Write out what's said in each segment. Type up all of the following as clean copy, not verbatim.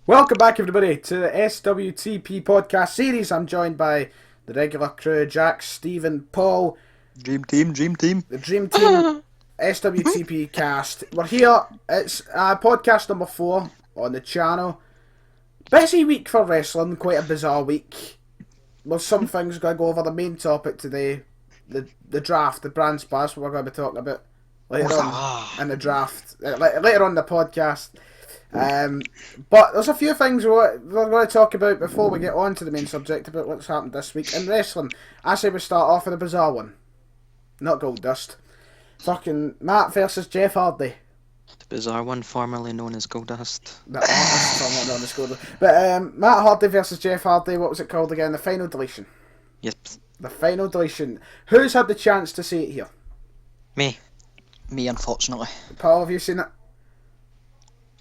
Welcome back, everybody, to the SWTP podcast series. I'm joined by the regular crew: Jack, Stephen, Paul, Dream team. the Dream Team SWTP cast. We're here. It's podcast number 4 on the channel. Busy week for wrestling, quite a bizarre week. Well, some things going to go over. The main topic today, the draft, the brand split. That's what we're going to be talking about later on in the draft, later on in the podcast. But there's a few things we're going to talk about before we get on to the main subject about what's happened this week in wrestling. I say we start off with a bizarre one. Not Goldust. Fucking Matt versus Jeff Hardy. The bizarre one, formerly known as Goldust. Formerly known as Goldust. But Matt Hardy versus Jeff Hardy, what was it called again? The final deletion. Yep. The final deletion. Who's had the chance to see it here? Me, unfortunately. Paul, have you seen it?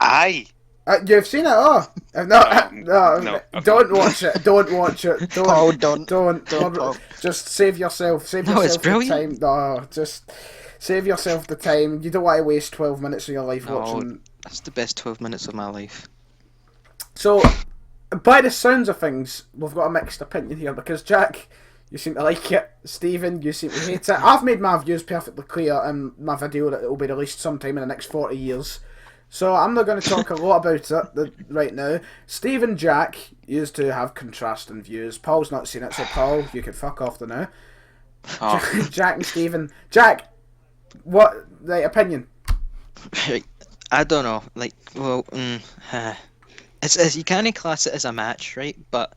Aye. You've seen it? Oh, no. Okay. Don't watch it. Don't watch it. Don't. Paul, don't. Paul. Just save yourself. Save yourself it's brilliant. the time. No, just save yourself the time. You don't want to waste 12 minutes of your life watching. That's the best 12 minutes of my life. So, by the sounds of things, we've got a mixed opinion here because Jack, you seem to like it. Stephen, you seem to hate it. I've made my views perfectly clear in my video that it will be released sometime in the next 40 years. So I'm not going to talk a lot about it right now. Steve and Jack used to have contrasting views. Paul's not seen it, so Paul, you can fuck off the now. Oh. Jack and Stephen. Jack, what opinion? I don't know. It's you can't class it as a match, right? But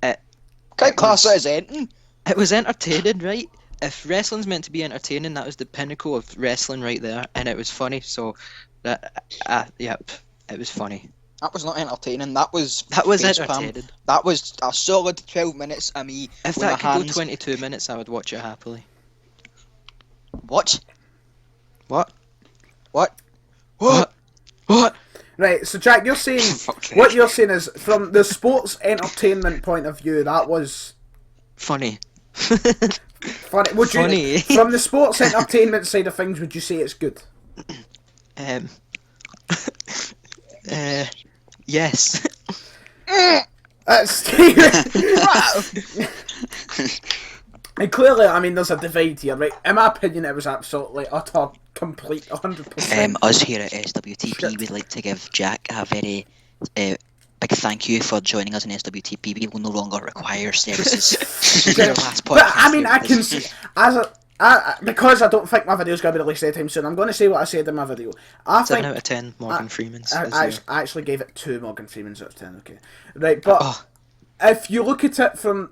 Can't class it as anything. it was entertaining, right? If wrestling's meant to be entertaining, that was the pinnacle of wrestling right there, and it was funny. So yep, it was funny. That was not entertaining. That was entertaining. That was a solid 12 minutes of me. If with that my could go hands... 22 minutes, I would watch it happily. What? What? What? Right, so Jack, you're saying what you're saying is from the sports entertainment point of view, that was Funny. funny. Funny. From the sports entertainment side of things, would you say it's good? Yes. Stephen. And clearly, I mean, there's a divide here, right? In my opinion, it was absolutely utter, complete, 100%. Us here at SWTP would like to give Jack a very big thank you for joining us in SWTP. We will no longer require services. Your last But I podcast mean, here I can is- see because I don't think my video's going to be released anytime soon. I'm going to say what I said in my video. I 7 think out of 10 Morgan Freeman's. I actually gave it 2 Morgan Freemans out of 10. Okay, right, but Oh. if you look at it from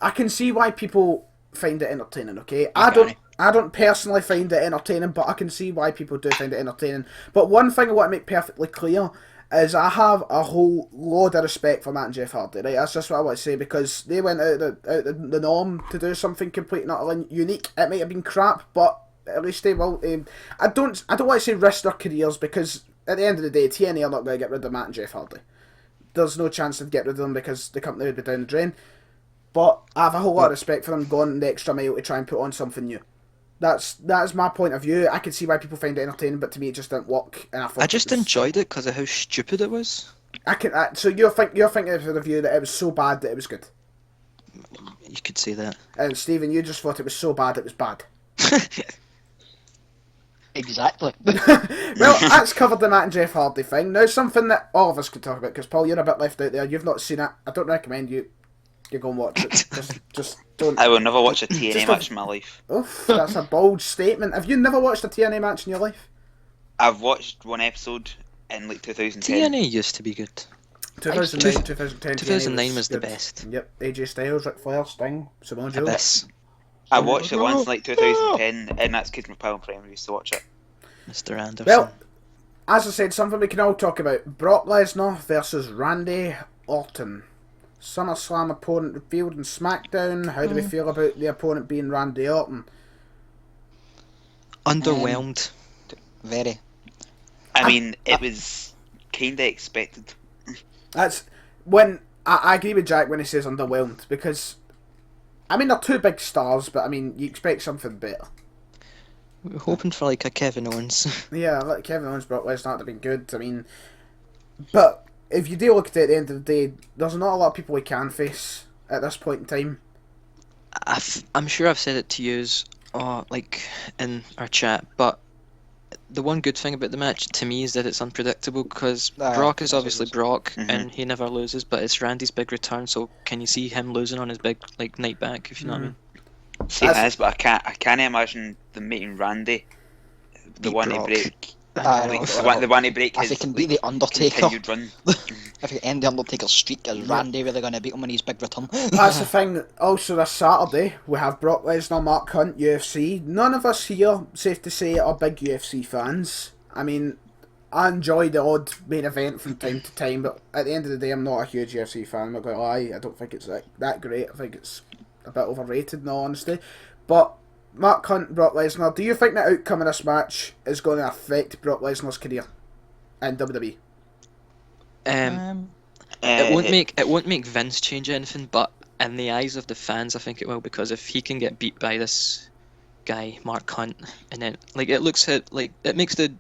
I can see why people find it entertaining. Okay, I don't personally find it entertaining, but I can see why people do find it entertaining. But one thing I want to make perfectly clear is I have a whole load of respect for Matt and Jeff Hardy, right? That's just what I want to say, because they went out of the norm to do something completely and utterly unique. It might have been crap, but at least they will. I don't want to say risk their careers, because at the end of the day, TNA are not going to get rid of Matt and Jeff Hardy. There's no chance to get rid of them because the company would be down the drain. But I have a whole lot of respect for them going the extra mile to try and put on something new. That's my point of view. I can see why people find it entertaining, but to me it just didn't work. And I just enjoyed it because of how stupid it was. So you're thinking of the view that it was so bad that it was good. You could say that. And Stephen, you just thought it was so bad it was bad. Exactly. Well, that's covered the Matt and Jeff Hardy thing. Now something that all of us could talk about, because Paul, you're a bit left out there. You've not seen it. I don't recommend you go and watch it. Just don't. I will never watch a TNA Just match in my life. Oof, that's a bold statement. Have you never watched a TNA match in your life? I've watched one episode in like 2010. TNA used to be good. 2009, 2010. 2009 was the good. best. Yep, AJ Styles, Ric Flair, Sting, Samoa Joe. Abyss. I watched it once in like 2010, and that's because my pal and friend used to watch it. Mr. Anderson. Well, as I said, something we can all talk about. Brock Lesnar versus Randy Orton. SummerSlam opponent revealed in SmackDown. How do we feel about the opponent being Randy Orton? Underwhelmed. Very. I mean, it was kinda expected. That's when I agree with Jack when he says underwhelmed, because I mean they're 2 big stars, but I mean you expect something better. We were hoping for like a Kevin Owens. Yeah, like Kevin Owens, Brock Lesnar would have been good. I mean, but if you do look at it at the end of the day, there's not a lot of people we can face at this point in time. I'm sure I've said it to yous, like in our chat, but the one good thing about the match to me is that it's unpredictable because Brock is obviously Brock and he never loses, but it's Randy's big return. So can you see him losing on his big night back? If you know what I mean. See, it is, but I can't imagine them making Randy the Beat one Brock. to break. Like, The one to break if his he can beat the Undertaker, continued run. if he can end the Undertaker's streak, is Randy really going to beat him on his big return? That's the thing. Also, this Saturday we have Brock Lesnar, Mark Hunt, UFC. None of us here, safe to say, are big UFC fans. I mean, I enjoy the odd main event from time to time, but at the end of the day, I'm not a huge UFC fan. I'm not going to lie. I don't think it's that great. I think it's a bit overrated, in all honesty. But Mark Hunt, Brock Lesnar, do you think the outcome of this match is going to affect Brock Lesnar's career in WWE? It won't make Vince change anything, but in the eyes of the fans, I think it will, because if he can get beat by this guy Mark Hunt, and then it makes the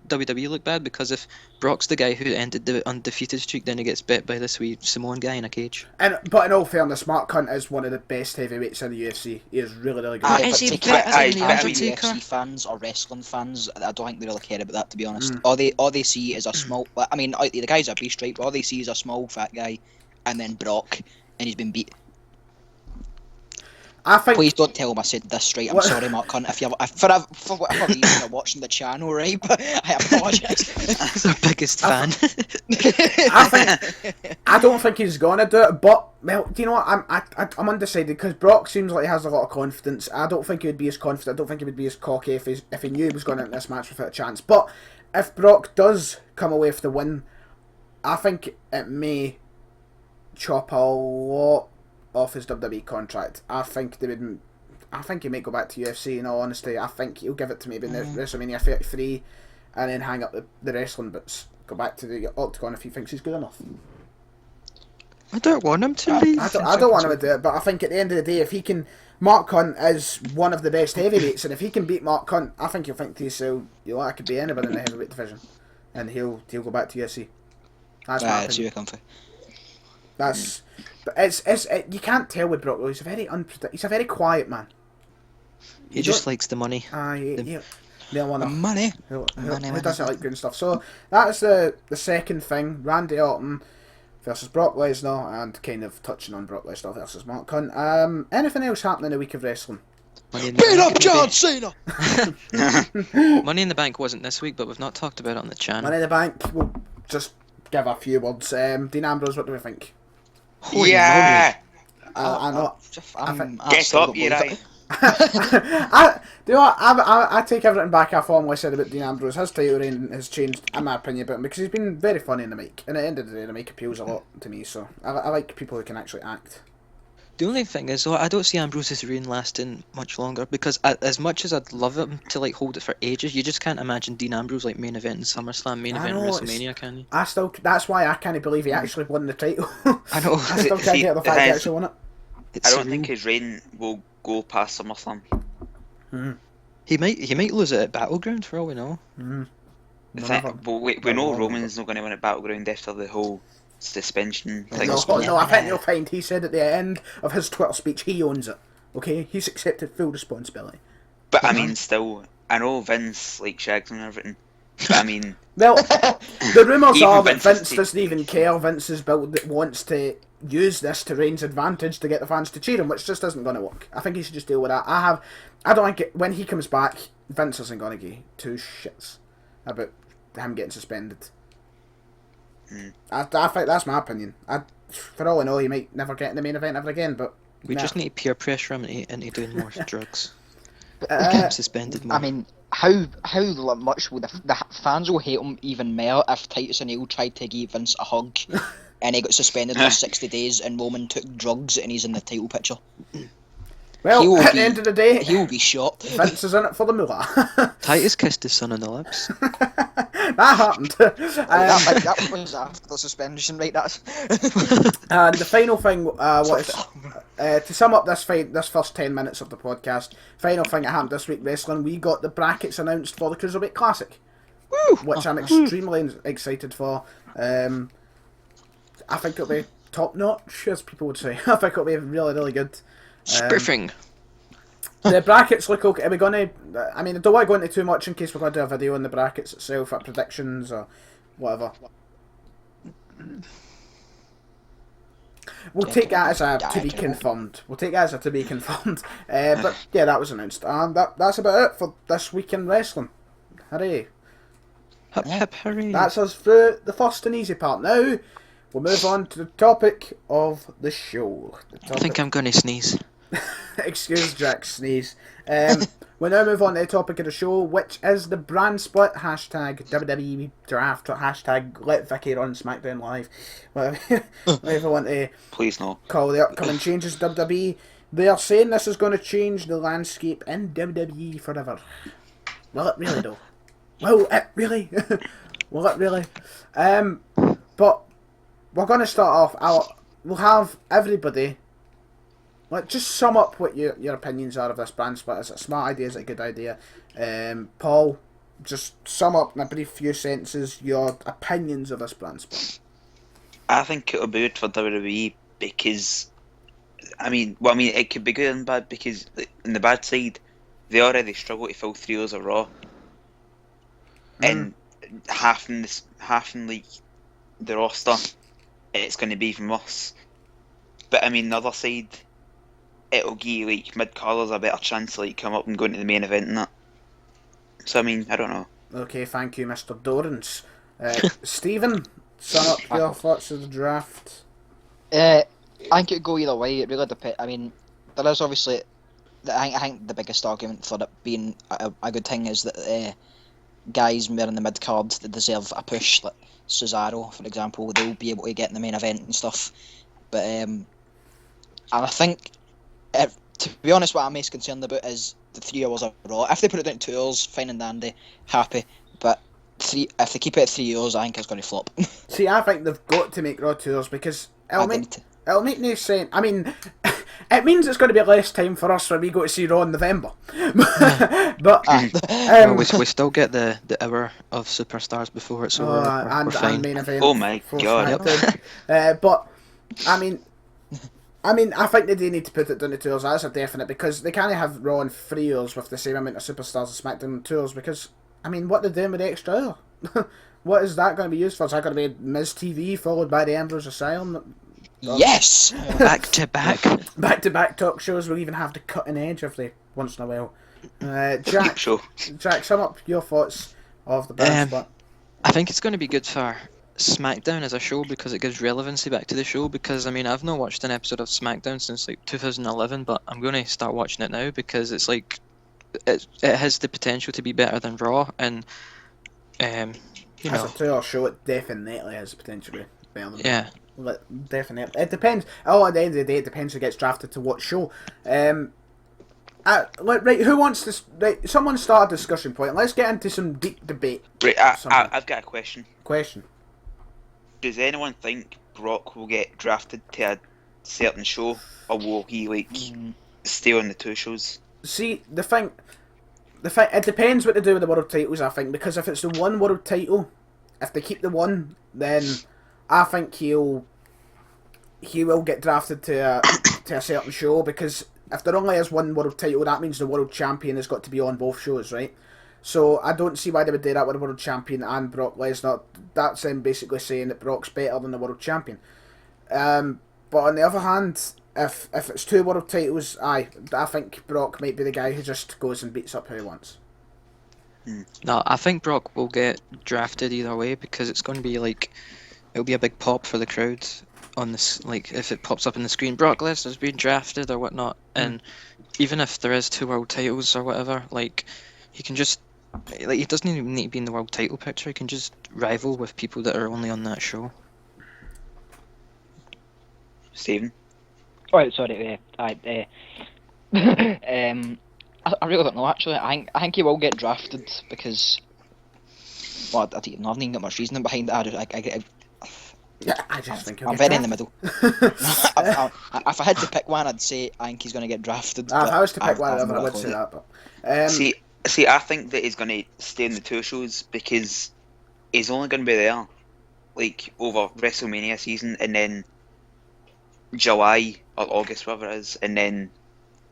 WWE look bad, because if Brock's the guy who ended the undefeated streak, then he gets bit by this wee Samoan guy in a cage. But in all fairness, Mark Hunt is one of the best heavyweights in the UFC. He is really, really good. Is he taking better than The UFC Undertaker? fans or wrestling fans, I don't think they really care about that, to be honest. All they see is a small. I mean, the guy's a beast, right? But all they see is a small fat guy, and then Brock, and he's been beat. I think. Please don't tell him I said this straight. I'm sorry, Mark Hunt. If for whatever reason you're watching the channel, right? But I apologise. He's our biggest fan. I don't think he's gonna do it. But well, do you know what? I'm undecided because Brock seems like he has a lot of confidence. I don't think he would be as confident. I don't think he would be as cocky if he knew he was going into this match without a chance. But if Brock does come away with the win, I think it may chop a lot off his WWE contract. I think he might go back to UFC, in all honesty. I think he'll give it to maybe WrestleMania 33 and then hang up the wrestling bits. Go back to the Octagon if he thinks he's good enough. I don't want him to leave. I don't want him to do it, but I think at the end of the day, if he can... Mark Hunt is one of the best heavyweights, and if he can beat Mark Hunt, I think he'll think to himself, I could be anybody in the heavyweight division. And he'll go back to UFC. That's my opinion. That's... But you can't tell with Brock though. He's a very quiet man. He just likes the money. They want money. Who doesn't like good stuff? So that's the second thing. Randy Orton versus Brock Lesnar, and kind of touching on Brock Lesnar versus Mark Hunt. Anything else happening in the week of wrestling? Beat up John Cena! Money in the Bank wasn't this week, but we've not talked about it on the channel. Money in the Bank. We'll just give a few words. Dean Ambrose, what do we think? Yeah! I know. Get up, you right. Do you know what? I take everything back I formally said about Dean Ambrose. His title reign has changed, in my opinion, about him because he's been very funny in the mic. And at the end of the day, the mic appeals a lot to me, so I like people who can actually act. The only thing is, though, I don't see Ambrose's reign lasting much longer, because as much as I'd love him to hold it for ages, you just can't imagine Dean Ambrose main event in SummerSlam, main event in WrestleMania, can you? That's why I can't believe he actually won the title. I know. I still can't get the fact he actually won it. I don't think his reign will go past SummerSlam. He might lose it at Battleground for all we know. We know Roman's not going to win at Battleground after the whole suspension thing. No, I think you'll find he said at the end of his Twitter speech he owns it. Okay, he's accepted full responsibility. But I mean, still, I know Vince shags and everything. But I mean, well, the rumours are that Vince doesn't even care. Vince is built that wants to use this to Reigns' advantage to get the fans to cheer him, which just isn't going to work. I think he should just deal with that. I don't think when he comes back, Vince isn't going to give two shits about him getting suspended. I think that's my opinion. For all I know, he might never get in the main event ever again. But we just need to peer pressure him into doing more drugs. Get him suspended more. I mean, how much will the fans will hate him even more if Titus O'Neil tried to give Vince a hug and he got suspended for 60 days and Roman took drugs and he's in the title picture. Well, at the end of the day, he will be shot. Vince is in it for the moolah. Titus kissed his son on the lips. That happened. That was after the suspension, right? That's. And the final thing was to sum up this first 10 minutes of the podcast. Final thing that happened this week wrestling, we got the brackets announced for the Cruiserweight Classic, which I'm extremely excited for. I think it'll be top notch, as people would say. I think it'll be really, really good. Spiffing. The brackets look okay. Are we gonna? I mean, I don't want to go into too much in case we're going to do a video on the brackets itself, at predictions or whatever. We'll take that as a to be confirmed. We'll take that as a to be confirmed. But yeah, that was announced, and that's about it for this week in wrestling. Hooray! Hip hip hooray. That's us through the first and easy part. Now we'll move on to the topic of the show. I think I'm gonna sneeze. Excuse Jack's sneeze. We'll now move on to the topic of the show, which is the brand split. Hashtag WWE Draft. Hashtag let Vicky run SmackDown Live. Whatever you want to Please no. call the upcoming changes to WWE. They are saying this is going to change the landscape in WWE forever. Will it really though? Will it really? Will it really? But we're going to start off. We'll have everybody. Just sum up what your opinions are of this brand split. Is it a smart idea? Is it a good idea? Paul, just sum up in a brief few sentences your opinions of this brand split. I think it'll be good for WWE because, it could be good and bad because on the bad side, they already struggle to fill 3 hours of Raw, and half in like the roster, it's going to be from us. But the other side, it'll give like mid-carders a better chance to like come up and go into the main event and that. So I don't know. Okay, thank you, Mr. Dorrance. Stephen, sum up your thoughts of the draft. I think it'd go either way. It really depends. I mean, there is obviously. I think the biggest argument for it being a good thing is that guys more in the mid card that deserve a push, like Cesaro, for example, they'll be able to get in the main event and stuff. But and I think, to be honest, what I'm most concerned about is the 3 hours of Raw. If they put it down to 2 hours, fine and dandy, happy. But if they keep it at 3 hours, I think it's going to flop. See, I think they've got to make Raw 2 hours because it'll make no sense. I mean, it means it's going to be less time for us when we go to see Raw in November. But we still get the hour of superstars before it, so we're fine. And main event. Oh my god! But I think they do need to put it down to 2 hours. That's a definite, because they can't have Raw in 3 hours with the same amount of superstars as SmackDown in 2 hours. Because what they're doing with the extra hour? What is that going to be used for? Is that going to be Miz TV followed by the Ambrose Asylum? Yes! Back to back. Back to back talk shows. We'll even have the cutting edge every once in a while. Jack, sum up your thoughts of the brand split. I think it's going to be good for SmackDown as a show because it gives relevancy back to the show. Because I've not watched an episode of SmackDown since like 2011, but I'm going to start watching it now because it's like it has the potential to be better than Raw, and as a 2 hour show, it definitely has potential to be better than Raw. Definitely. It depends. At the end of the day, it depends who gets drafted to what show. Right, who wants this? Right, someone start a discussion point. Let's get into some deep debate. Right, I've got a question. Does anyone think Brock will get drafted to a certain show, or will he stay on the 2 shows? See, the thing, it depends what they do with the world titles. I think, because if it's the one world title, if they keep the one, then I think he will get drafted to a certain show, because if there only is one world title, that means the world champion has got to be on both shows, right? So I don't see why they would do that with the world champion and Brock Lesnar. That's them basically saying that Brock's better than the world champion. But on the other hand, if it's 2 world titles, I think Brock might be the guy who just goes and beats up who he wants. No, I think Brock will get drafted either way because it's going to be it'll be a big pop for the crowd on this, if it pops up on the screen, Brock Lesnar's been drafted or whatnot, and even if there is 2 world titles or whatever, he can just he doesn't even need to be in the world title picture. He can just rival with people that are only on that show. Stephen? Right, sorry. I really don't know. Actually, I think he will get drafted because, well, I haven't even got much reasoning behind it. I just think I'm very in the middle. If I had to pick one, I'd say I think he's going to get drafted. If I was to pick one, I would say that. But see, I think that he's going to stay in the 2 shows because he's only going to be there like over WrestleMania season, and then July or August, whatever it is, and then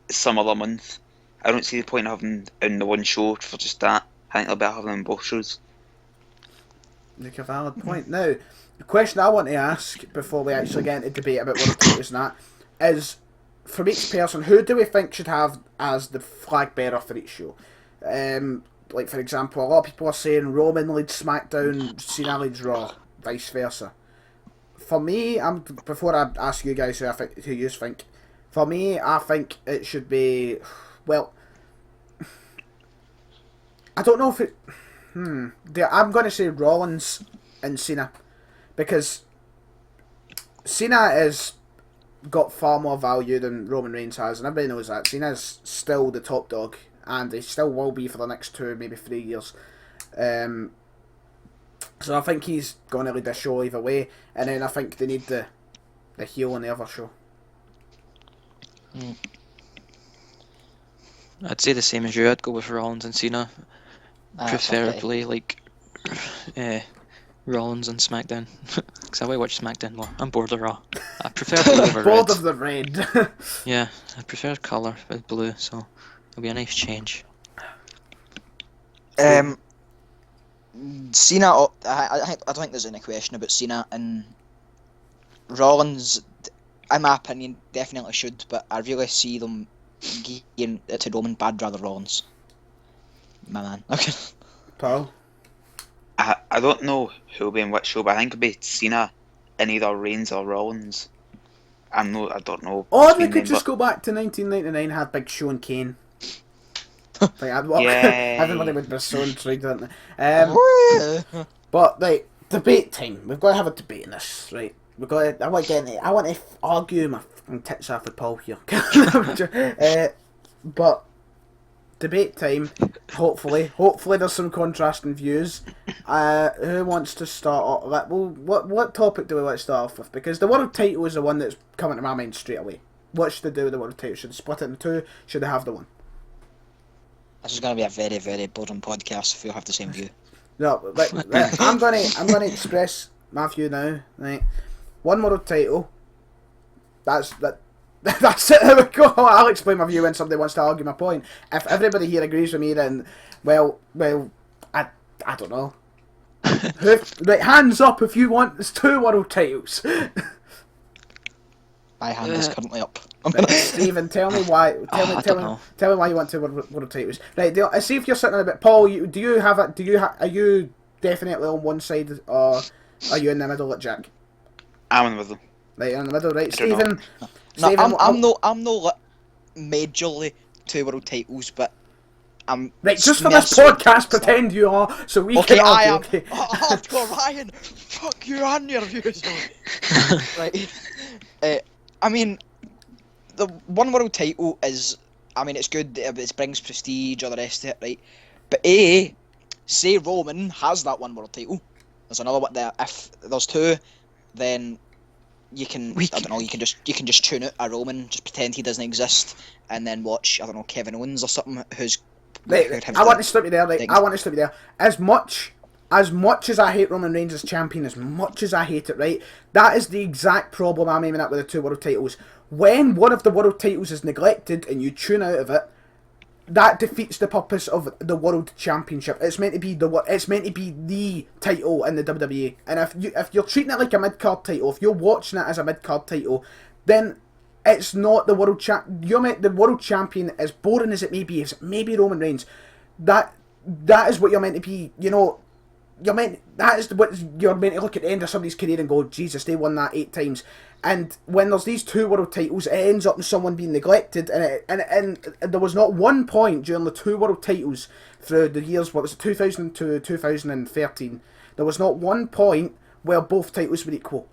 some other month. I don't see the point of having in the one show for just that. I think they'll be having them in both shows. Make a valid point. Now, the question I want to ask before we actually get into debate about world titles and that is, from each person, who do we think should have as the flag bearer for each show? Like, for example, a lot of people are saying Roman leads SmackDown, Cena leads Raw, vice versa. For me, before I ask you guys who you think, for me, I think it should be, well, I don't know if it, I'm going to say Rollins and Cena, because Cena has got far more value than Roman Reigns has, and everybody knows that. Cena's still the top dog, and he still will be for the next 2, maybe 3 years. So I think he's going to lead the show either way, and then I think they need the heel on the other show. I'd say the same as you. I'd go with Rollins and Cena, preferably okay. like Rollins and SmackDown, because I will watch SmackDown more. I'm bored of Raw. I prefer blue over Bored red. of the red. Yeah, I prefer colour with blue, so it'll be a nice change. Cena, I don't think there's any question about Cena, and Rollins, in my opinion, definitely should, but I really see them giving it to Roman, but I'd rather Rollins. My man. Okay. Paul? I don't know who'll be in which show, but I think it'll be Cena in either Reigns or Rollins. I don't know. Or they between could them, just but go back to 1999, have Big Show and Kane. Like, Yay. everybody would be so intrigued, wouldn't they? But, like, debate time. We've got to have a debate in this, right? I want to argue my fucking tits off with Paul here. But debate time. Hopefully there's some contrasting views. Who wants to start off? What topic do we want to start off with? Because the world title is the one that's coming to my mind straight away. What should they do with the world title? Should they split it in two? Should they have the one? This is going to be a very, very boring podcast if we all have the same view. No, I'm gonna express my view now. Right, one world title. That's it. There we go. I'll explain my view when somebody wants to argue my point. If everybody here agrees with me, then well, I don't know. Right, hands up if you want. There's 2 world titles. My hand is currently up. Right, Stephen, tell me why. Tell me why you want 2 world titles. Right, I see if you're sitting a bit. Paul, are you definitely on one side, or are you in the middle like Jack? I'm in the middle. Right, in the middle, right, I don't know. Stephen. No, Stephen, I'm not majorly 2 world titles, but I'm right. Just for this podcast, pretend you are, so we okay, can argue. I am. Okay. Hardcore Ryan, fuck you and your views. Right. I mean, the one world title is, I mean, it's good. It brings prestige or the rest of it, right? But say Roman has that one world title. There's another one there. If there's 2, then you can you can just tune out a Roman, just pretend he doesn't exist, and then watch Kevin Owens or something who's. Right, I want to stop you there. Right, I want to stop you there. As much as I hate Roman Reigns as champion, as much as I hate it, right, that is the exact problem I'm aiming at with the 2 world titles. When one of the world titles is neglected and you tune out of it, that defeats the purpose of the World Championship. It's meant to be the title in the WWE. And if you're treating it like a mid-card title, if you're watching it as a mid-card title, then it's not the World the World Champion, as boring as it may be, Roman Reigns. That is what you're meant to be. You know, that is what you're meant to look at the end of somebody's career and go, Jesus, they won that 8 times. And when there's these 2 world titles, it ends up in someone being neglected, and there was not one point during the 2 world titles through the years, 2000 to 2013, there was not one point where both titles were equal.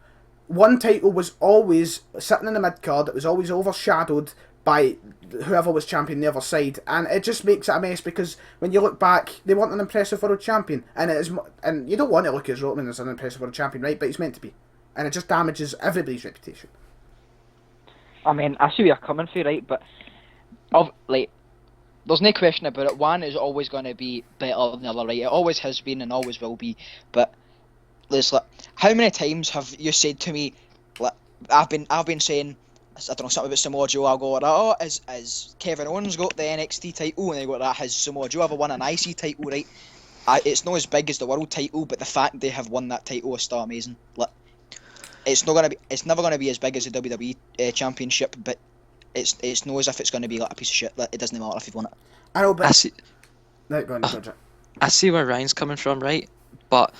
One title was always sitting in the mid card, it was always overshadowed by whoever was champion the other side, and it just makes it a mess, because when you look back, they weren't an impressive world champion, and you don't want to look at Roman as an impressive world champion, right? But he's meant to be. And it just damages everybody's reputation. I mean, I see where you're coming from, right? But there's no question about it. One is always going to be better than the other, right? It always has been and always will be. But Listen, how many times have you said to me, like, I've been saying, I don't know, something about Samoa Joe, I'll go like, oh, as Kevin Owens got the NXT title, and they go, that has Samoa Joe ever won an IC title, right? It's not as big as the world title, but the fact they have won that title is still amazing. Like, it's never gonna be as big as the WWE Championship, but it's not as if it's gonna be like a piece of shit. Like, it doesn't matter if you've won it. I know, but I see. Right, go on, Jack. I see where Ryan's coming from, right? But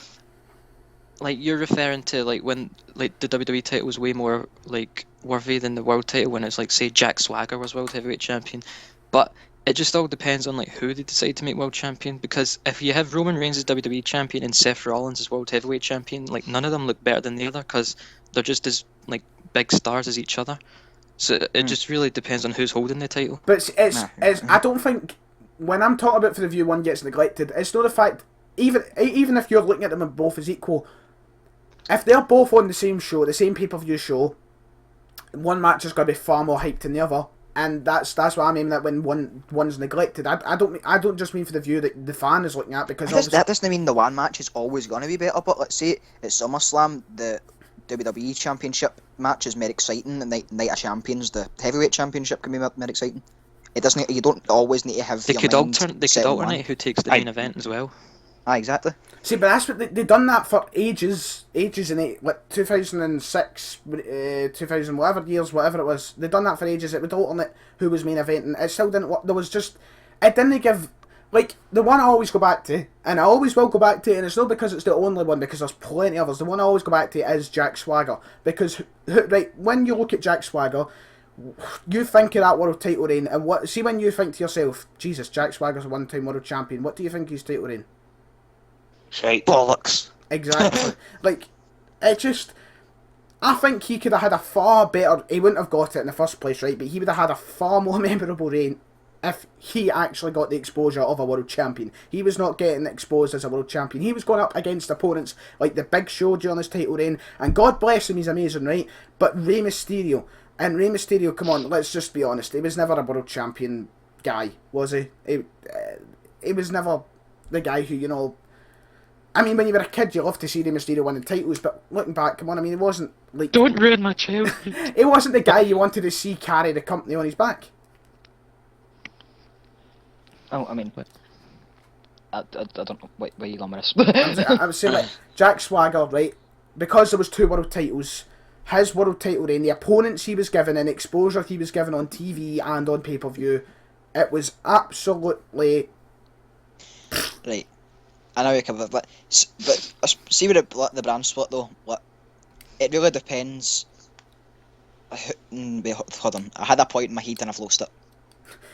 like you're referring to like when like the WWE title was way more like worthy than the world title when it's like say Jack Swagger was world heavyweight champion. But it just all depends on like who they decide to make world champion, because if you have Roman Reigns as WWE champion and Seth Rollins as world heavyweight champion, like none of them look better than the other because they're just as like big stars as each other. So it just really depends on who's holding the title. But it's I don't think when I'm talking about for the view one gets neglected, it's not the fact even if you're looking at them both as equal, if they're both on the same show, the same pay-per-view show, one match is going to be far more hyped than the other, and that's what I mean that when one's neglected. I don't just mean for the view that the fan is looking at, because That doesn't mean the one match is always going to be better, but let's say at SummerSlam, the WWE Championship match is more exciting, and Night of Champions, the Heavyweight Championship, can be more exciting. It doesn't. You don't always need to have. They your could mind alternate. set on one. Who takes the main event as well. Exactly. See, but that's what they done that for ages in like 2006, 2000 whatever years, whatever it was. They done that for ages. It would alternate who was main event, and it still didn't work. There was just it didn't give like the one I always go back to, and I always will go back to, and it's not because it's the only one, because there's plenty of others. The one I always go back to is Jack Swagger, because right when you look at Jack Swagger, you think of that world title reign, and when you think to yourself, Jesus, Jack Swagger's a one-time world champion. What do you think his title reign? Right. Bollocks. Exactly. Like, it just... I think he could have had a far better... He wouldn't have got it in the first place, right? But he would have had a far more memorable reign if he actually got the exposure of a world champion. He was not getting exposed as a world champion. He was going up against opponents like the Big Show during his title reign. And God bless him, he's amazing, right? But Rey Mysterio... And Rey Mysterio, come on, let's just be honest. He was never a world champion guy, was he? He was never the guy who, you know... I mean, when you were a kid, you loved to see Rey Mysterio winning titles, but looking back, come on, I mean, he wasn't like... Don't ruin my childhood. He wasn't the guy you wanted to see carry the company on his back. Oh, I mean... I don't know why you going with I was saying, like, Jack Swagger, right? Because there was 2 world titles... His world title reign, the opponents he was given and exposure he was given on TV and on pay-per-view, it was absolutely... Right. I know you covered, but see with the brand split though, it really depends. Wait, hold on. I had a point in my head and I've lost it.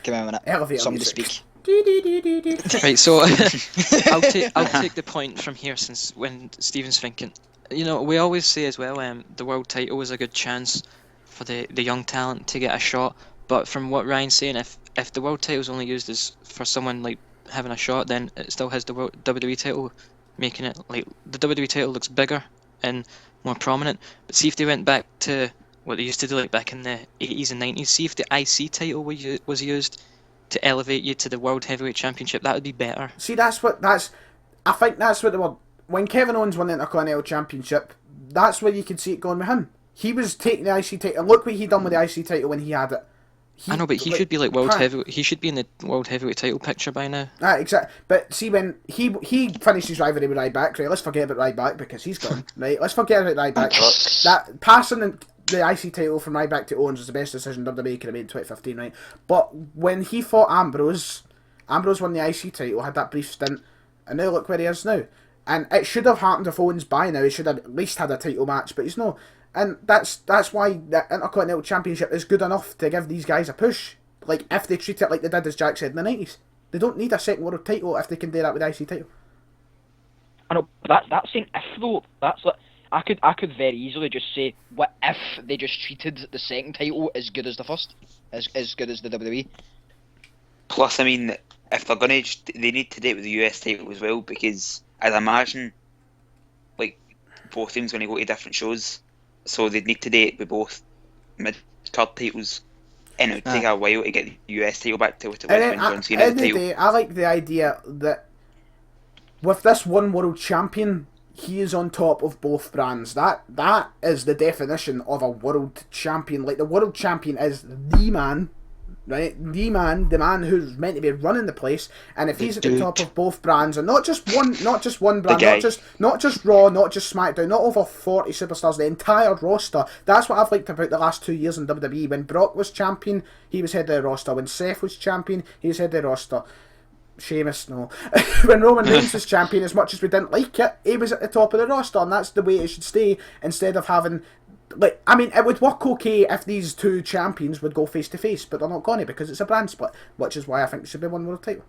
Give me a minute. Elevator Somebody music. speak. Right, so I'll take the point from here, since when Steven's thinking. You know, we always say as well, the world title is a good chance for the young talent to get a shot. But from what Ryan's saying, if the world title is only used as for someone like having a shot, then it still has the WWE title, making it like the WWE title looks bigger and more prominent. But see if they went back to what they used to do, like back in the 80s and 90s. See if the IC title was used to elevate you to the World Heavyweight Championship. That would be better. See, I think that's what they were... When Kevin Owens won the Intercontinental Championship, that's where you could see it going with him. He was taking the IC title. Look what he done with the IC title when he had it. I know, but he should be like world heavyweight. He should be in the world heavyweight title picture by now. Exactly. But see, when he finished his rivalry with Ryback, right? Let's forget about Ryback because he's gone. Right? Let's forget about Ryback. That passing the IC title from Ryback to Owens was the best decision WWE could have made in 2015, right? But when he fought Ambrose won the IC title, had that brief stint, and now look where he is now. And it should have happened if Owens by now. He should have at least had a title match, but he's not. And that's why the Intercontinental Championship is good enough to give these guys a push. Like, if they treat it like they did, as Jack said, in the 90s. They don't need a second world title if they can do that with the IC title. I know, but that's saying if though. That's like, I could very easily just say, what if they just treated the second title as good as the first? As good as the WWE? Plus, I mean, if they're going to... They need to do it with the US title as well, because I'd imagine, like, both teams going to go to different shows, so they'd need to do it with both mid-card titles, and it would take a while to get the US title back to what it was when John Cena had the title. I like the idea that with this one world champion, he is on top of both brands. That is the definition of a world champion. Like, the world champion is the man, right? The man who's meant to be running the place. And if he's at the top of both brands, and not just one brand, not just Raw, not just SmackDown, not over 40 superstars, the entire roster. That's what I've liked about the last 2 years in WWE. When Brock was champion, he was head of the roster. When Seth was champion, he was head of the roster. Sheamus, no. When Roman Reigns was champion, as much as we didn't like it, he was at the top of the roster, and that's the way it should stay, instead of having, like, I mean, it would work okay if these two champions would go face to face, but they're not going to, because it's a brand split, which is why I think it should be one world title.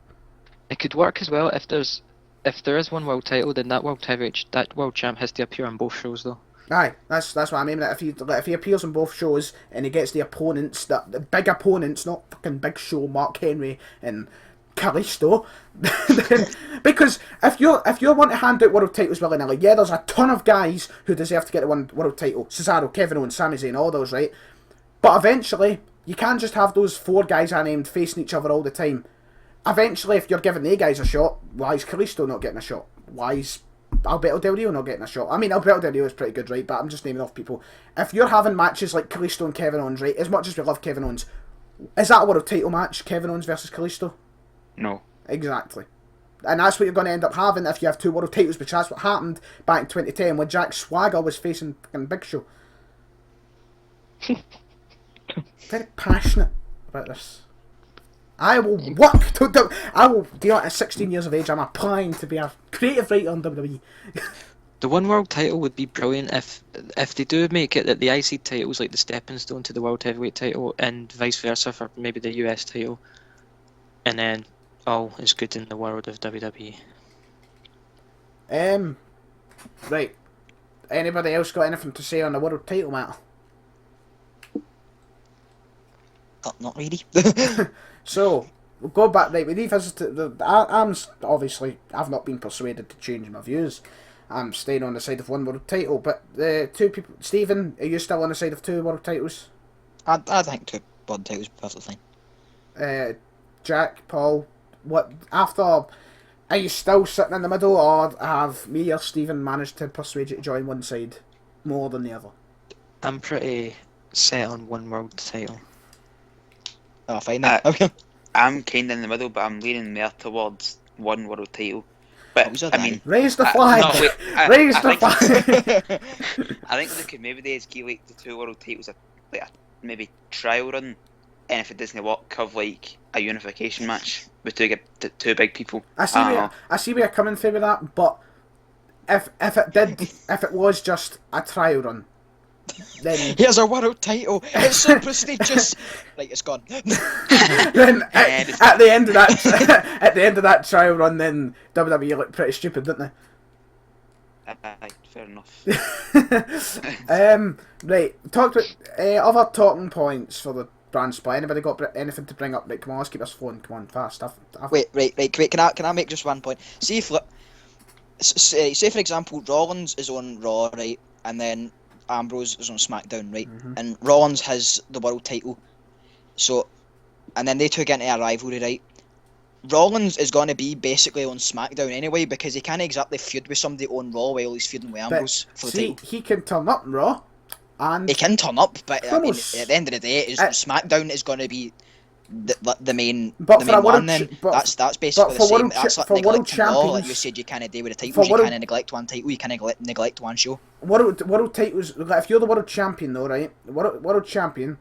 It could work as well if there is one world title, then that world champ has to appear on both shows though. Aye, that's what I mean. If he appears on both shows and he gets the opponents, the big opponents, not fucking Big Show, Mark Henry and Kalisto, then, because if you want to hand out world titles willy-nilly, yeah, there's a ton of guys who deserve to get the one world title. Cesaro, Kevin Owens, Sami Zayn, all those, right? But eventually, you can't just have those 4 guys I named facing each other all the time. Eventually, if you're giving the guys a shot, why is Kalisto not getting a shot? Why is Alberto Del Rio not getting a shot? I mean, Alberto Del Rio is pretty good, right? But I'm just naming off people. If you're having matches like Kalisto and Kevin Owens, right? As much as we love Kevin Owens, is that a world title match, Kevin Owens versus Kalisto? No. Exactly. And that's what you're going to end up having if you have 2 world titles, which that's what happened back in 2010 when Jack Swagger was facing fucking Big Show. Very passionate about this. I will work to I will, you know, at 16 years of age, I'm applying to be a creative writer on WWE. The one world title would be brilliant if they do make it that the IC title's like the stepping stone to the world heavyweight title, and vice versa for maybe the US title, and then all is good in the world of WWE. Right. Anybody else got anything to say on the world title matter? Not really. So, we'll go back, right, we revisited I'm obviously, I've not been persuaded to change my views. I'm staying on the side of one world title, but the 2 people, Stephen, are you still on the side of 2 world titles? I think 2 world titles are perfectly fine. Jack, Paul, what, after, are you still sitting in the middle, or have me or Stephen managed to persuade you to join one side more than the other? I'm pretty set on one world title. Oh, fine then. I'm kind of in the middle, but I'm leaning more towards one world title. But I mean, raise the flag. No, wait, Raise the flag. I think they could maybe give like the 2 world titles like a maybe trial run, and if it doesn't work, have like a unification match with 2 big people. I see where you're coming through with that, but if it was just a trial run, then Here's our world title. It's so prestigious. Right, it's gone. then at the end of that trial run, then WWE looked pretty stupid, didn't they? Fair enough. Right. Talked about other talking points for the brand split. Anybody got anything to bring up? Right, come on, let's keep this flowing. Come on, fast. Wait. Can I make just one point? See if, say for example, Rollins is on Raw, right, and then Ambrose is on SmackDown, right, and Rollins has the world title. So, and then they 2 get into a rivalry, right? Rollins is going to be basically on SmackDown anyway, because he can't exactly feud with somebody on Raw while he's feuding with Ambrose for the title. He can turn up in Raw, and he can turn up, but I mean, at the end of the day, SmackDown is going to be the main one. Then that's basically the same. That's like neglecting Raw, like you said, you can't deal with the titles. You can't neglect one title. You can't neglect one show. World titles. If you're the world champion, though, right? World champion.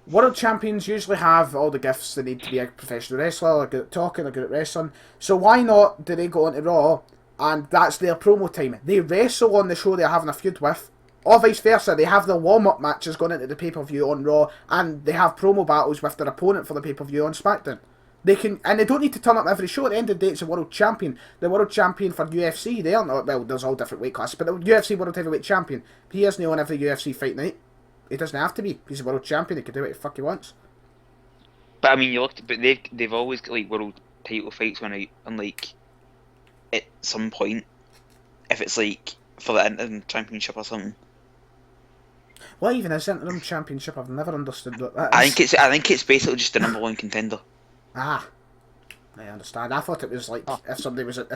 World champions usually have all the gifts they need to be a professional wrestler. They're good at talking, they're good at wrestling. So why not do they go into Raw and that's their promo time? They wrestle on the show they're having a feud with, or vice versa. They have their warm-up matches going into the pay-per-view on Raw, and they have promo battles with their opponent for the pay-per-view on SmackDown. They can, and they don't need to turn up every show. At the end of the day, it's a world champion. The world champion for UFC, they aren't, well, there's all different weight classes, but the UFC world heavyweight champion, he isn't on every UFC fight night. He doesn't have to be. He's a world champion. He can do what the fuck he wants. But I mean, you look, but they've always got like world title fights when like at some point, if it's like for the interim championship or something. What even is interim championship? I've never understood what that is. I think it's basically just the number 1 contender. Ah. I understand. I thought it was like if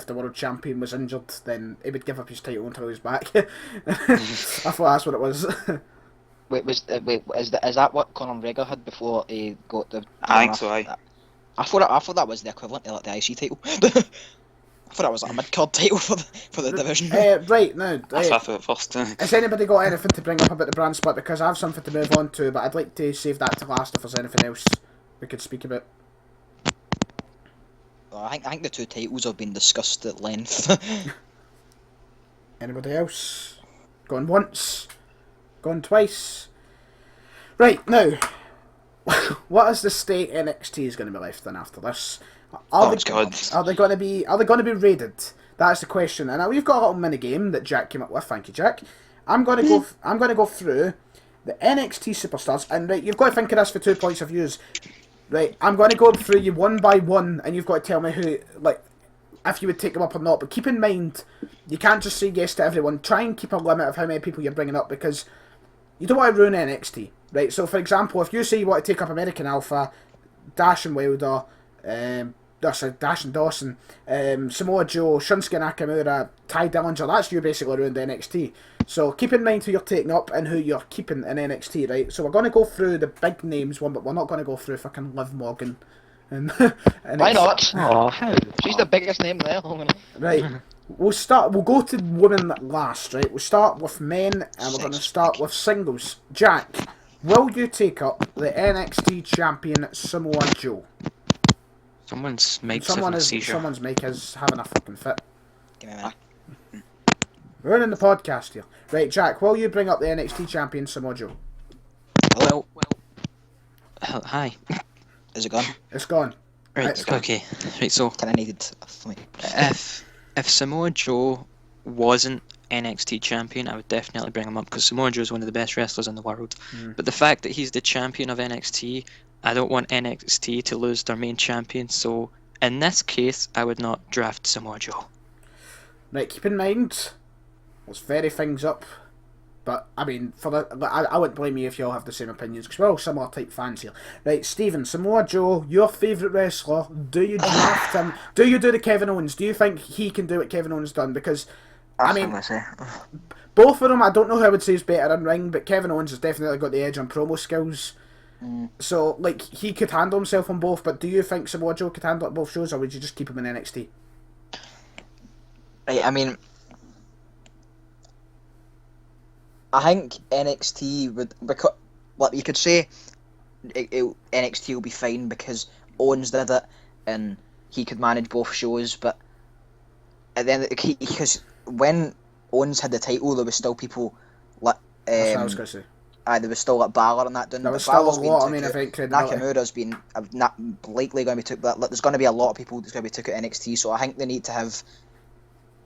the world champion was injured, then he would give up his title until he was back. I thought that's what it was. Is that what Conor McGregor had before he got the? I think so. Aye. I thought that was the equivalent to like the IC title. I thought that was like a mid-card title for the division. Right now, That's what I thought first. has anybody got anything to bring up about the brand split? Because I have something to move on to, but I'd like to save that to last if there's anything else we could speak about. Well, I think the two titles have been discussed at length. Anybody else? Gone once? Gone twice? Right, now, what is the state NXT is going to be left in after this? Are they going to be raided? That's the question. And now we've got a little mini game that Jack came up with. Thank you, Jack. I'm going to go through the NXT superstars, and right, you've got to think of this for 2 points of views. Right, I'm going to go through you one by one, and you've got to tell me who, like, if you would take them up or not. But keep in mind, you can't just say yes to everyone. Try and keep a limit of how many people you're bringing up, because you don't want to ruin NXT. Right, so for example, if you say you want to take up American Alpha, Dash and Wilder, Dash and Dawson, Samoa Joe, Shinsuke Nakamura, Ty Dillinger, that's you basically ruined NXT. So keep in mind who you're taking up and who you're keeping in NXT, right? So we're going to go through the big names one, but we're not going to go through fucking Liv Morgan. And Why not? She's the biggest name there. Right. We'll go to women last, right? We'll start with men, and we're going to start with singles. Jack, will you take up the NXT champion Samoa Joe? Someone's mic is having a fucking fit. Give me a minute. We're running the podcast here. Right, Jack, will you bring up the NXT champion Samoa Joe? Well, hi. Is it gone? It's gone. Right, okay. Right, so Can I needed? if Samoa Joe wasn't NXT champion, I would definitely bring him up, because Samoa Joe is one of the best wrestlers in the world. But the fact that he's the champion of NXT, I don't want NXT to lose their main champion, so in this case, I would not draft Samoa Joe. Right, keep in mind, let's vary things up. But, I mean, I wouldn't blame you if you all have the same opinions, because we're all similar type fans here. Right, Stephen, Samoa Joe, your favourite wrestler, do you draft him? Do you do the Kevin Owens? Do you think he can do what Kevin Owens done? Because, I mean, both of them, I don't know who I would say is better in ring, but Kevin Owens has definitely got the edge on promo skills. So, like, he could handle himself on both, but do you think Samoa Joe could handle it both shows, or would you just keep him in NXT? Right, I mean, I think NXT would, because, like you could say, NXT will be fine because Owens did it and he could manage both shows. But at the end, because when Owens had the title, there was still people like That's what I was going to say. There was still like Balor and that doing. There was still a lot. I mean, Nakamura's been not likely going to be took. But there's going to be a lot of people that's going to be took at NXT. So I think they need to have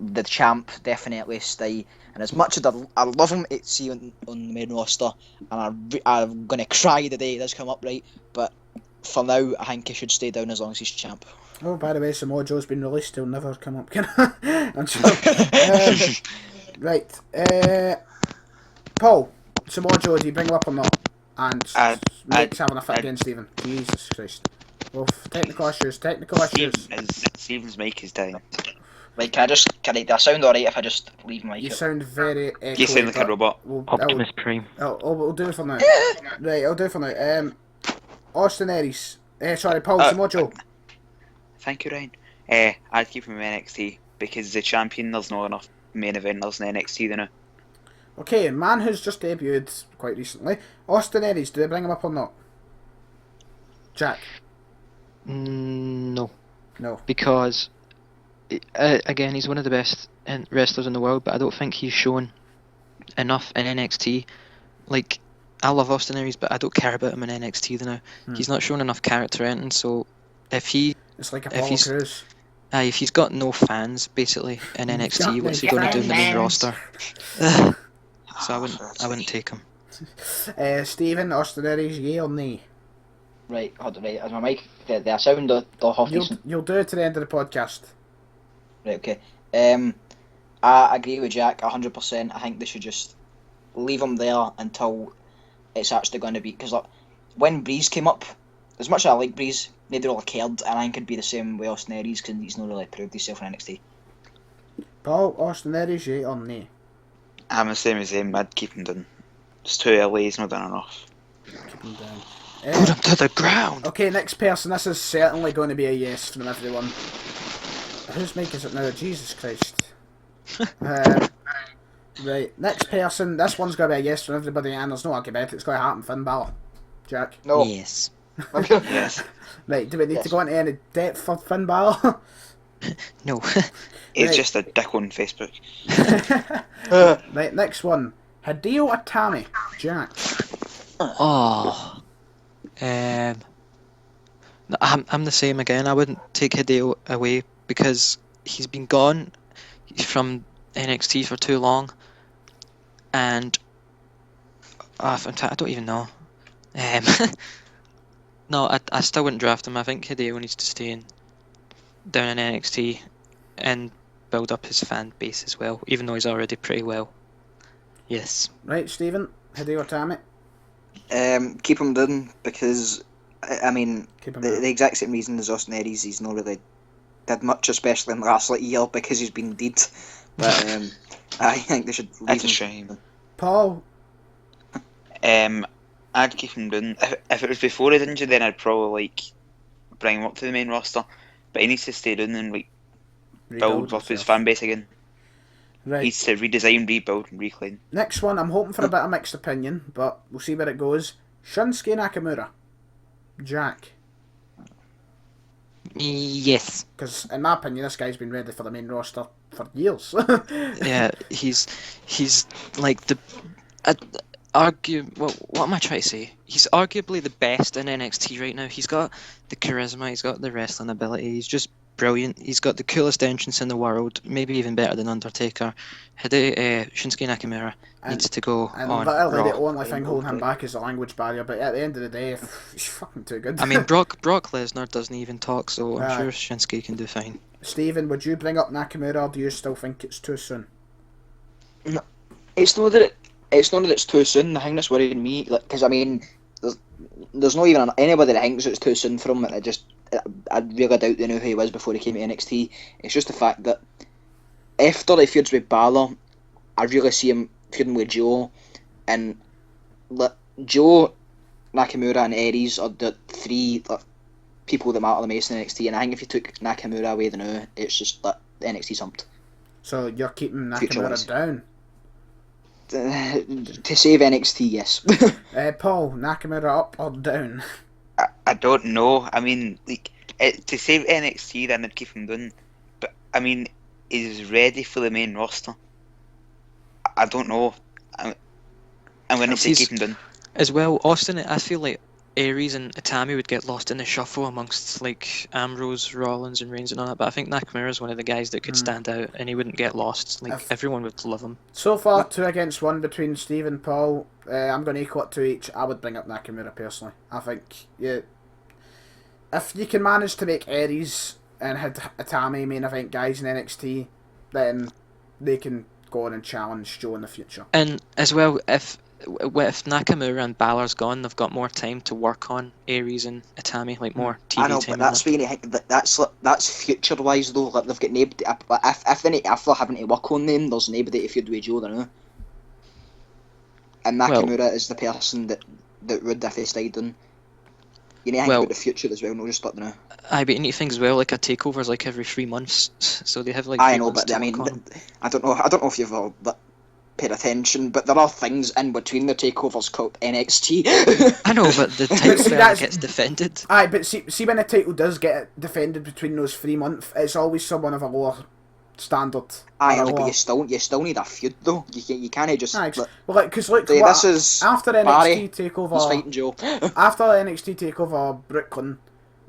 the champ definitely stay. And as much as I love him to see on the main roster, and I'm going to cry the day it does come up, right? But for now, I think he should stay down as long as he's champ. Oh, by the way, Samoa Joe's been released. He'll never come up. I'm sure. Right. Paul, Samoa Joe, do you bring him up or not? And Mike's having a fit again, Stephen. Jesus Christ. Well, technical issues. Stephen's mic is down. Right, can I sound alright if I just leave my mic? You sound very echoey. You sound like a robot. Optimus Prime. We'll do it for now. Right, I'll do it for now. Austin Aries. Paul, Samoa Joe. Thank you, Ryan. I'd keep him in NXT because the champion, there's not enough main eventers in NXT now. Okay, man who's just debuted quite recently. Austin Aries, do they bring him up or not? Jack? No. No. Because, again, he's one of the best wrestlers in the world, but I don't think he's shown enough in NXT. Like, I love Austin Aries, but I don't care about him in NXT now. He's not shown enough character in, and so it's like Apollo Crews. If he's got no fans, basically, in NXT, what's he going to do in the main roster? So I wouldn't take him. Stephen, Austin Aries, yay or nay? Right, hold on, right. As my mic, the sound or half decent? You'll do it to the end of the podcast. Right, okay. I agree with Jack 100%. I think they should just leave him there until it's actually going to be... Because like, when Breeze came up, as much as I like Breeze, nobody really cared, and I think it'd be the same with Austin Aries because he's not really proved himself in NXT. Paul, Austin Aries, yeah or nay? I'm the same as him. I'd keep him down. It's too early. He's not done enough. Keep him down. Put him to the ground. Okay, next person. This is certainly going to be a yes from everyone. Whose mic is it now? Jesus Christ. Right, next person. This one's going to be a yes from everybody, and there's no argument. It's going to happen. Finn Balor. Jack. No. Yes. Yes. Right, do we need Yes. to go into any depth for Finn Balor? No. He's Right. just a dick on Facebook. Right, next one. Hideo Itami. Jack. Oh. I'm the same again. I wouldn't take Hideo away because he's been gone from NXT for too long, and in fact, I don't even know. No, I still wouldn't draft him. I think Hideo needs to stay down in NXT and build up his fan base as well, even though he's already pretty well. Yes. Right, Stephen. Hideo Itami. Keep him down because, I mean, Keep him the down. exact same reason as Austin Aries, he's not really did much, especially in the last year because he's been dead. But I think they should leave That's a him. shame. Paul. I'd keep him down. If it was before his injury, then I'd probably like bring him up to the main roster. But he needs to stay down and like build up his himself. fan base again. Right. He needs to redesign, rebuild, and reclaim. Next one, I'm hoping for a bit of mixed opinion, but we'll see where it goes. Shinsuke Nakamura. Jack. Yes. Because, in my opinion, this guy's been ready for the main roster for years. Yeah, he's like what am I trying to say? He's arguably the best in NXT right now. He's got the charisma, he's got the wrestling ability, he's just brilliant. He's got the coolest entrance in the world, maybe even better than Undertaker. Shinsuke Nakamura needs to go And on literally the Raw. only thing holding him back is the language barrier, but at the end of the day, he's fucking too good. I mean, Brock Lesnar doesn't even talk, so I'm Aye. sure Shinsuke can do fine. Stephen, would you bring up Nakamura, or do you still think it's too soon? It's not that it's too soon. The thing that's worrying me, because I mean, there's not even anybody that thinks it's too soon for him. I really doubt they knew who he was before he came to NXT. It's just the fact that after he feuds with Balor, I really see him feuding with Joe, and Joe, Nakamura, and Aries are the three people that matter the most in NXT. And I think if you took Nakamura away, then it's just NXT's humped. So you're keeping Future-wise. Nakamura down. To save NXT, yes. Paul, Nakamura up or down? I don't know. I mean, like to save NXT, then I'd keep him down. But I mean, is ready for the main roster? I don't know. I'm going to say He's- keep him down. As well, Austin, I feel like Aries and Itami would get lost in the shuffle amongst like Ambrose, Rollins, and Reigns and all that. But I think Nakamura is one of the guys that could stand out, and he wouldn't get lost. Like everyone would love him. So far, 2-1 between Steve and Paul. I'm going to equal it to each. I would bring up Nakamura personally. I think if you can manage to make Aries and Itami main event guys in NXT, then they can go on and challenge Joe in the future. And as well, if Nakamura and Balor's gone, they've got more time to work on Aries and Itami, like more TV I know, time. but that's really that's future wise though. Like they've got nobody. If they're having to work on them, there's nobody to feud with Joe there. And Nakamura is the person that would if they stayed on. You need to think about the future as well, not just now. But you need to think as well, like a takeover's like every 3 months, so they have like. I 3 know, months but to I mean, work on 'em. I don't know if you've all paid attention, but there are things in between the takeovers called NXT. I know, but the title see, never that's- gets defended. Aye, but see when a title does get defended between those 3 months, it's always someone of a lower standard. I or a know, but lower- you still need a feud though. You can't just. Aye, because look, See, what- this is after Barry. NXT He's takeover, fighting Joe. after NXT takeover Brooklyn,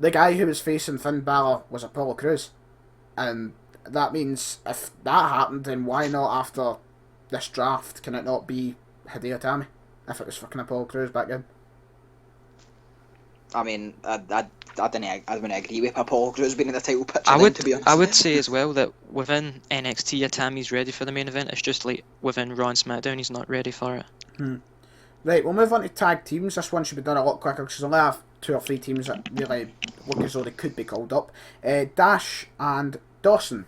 the guy who was facing Finn Balor was Apollo Crews, and that means if that happened, then why not after this draft? Can it not be Hideo Itami if it was fucking Apollo Crews back then? I mean, I wouldn't agree with Apollo Crews being in the title picture. I then, would to be honest. I would say as well that within NXT, Itami's ready for the main event. It's just like within Raw and SmackDown, he's not ready for it. Right, we'll move on to tag teams. This one should be done a lot quicker because we only have 2 or 3 teams that really look as though they could be called up. Dash and Dawson.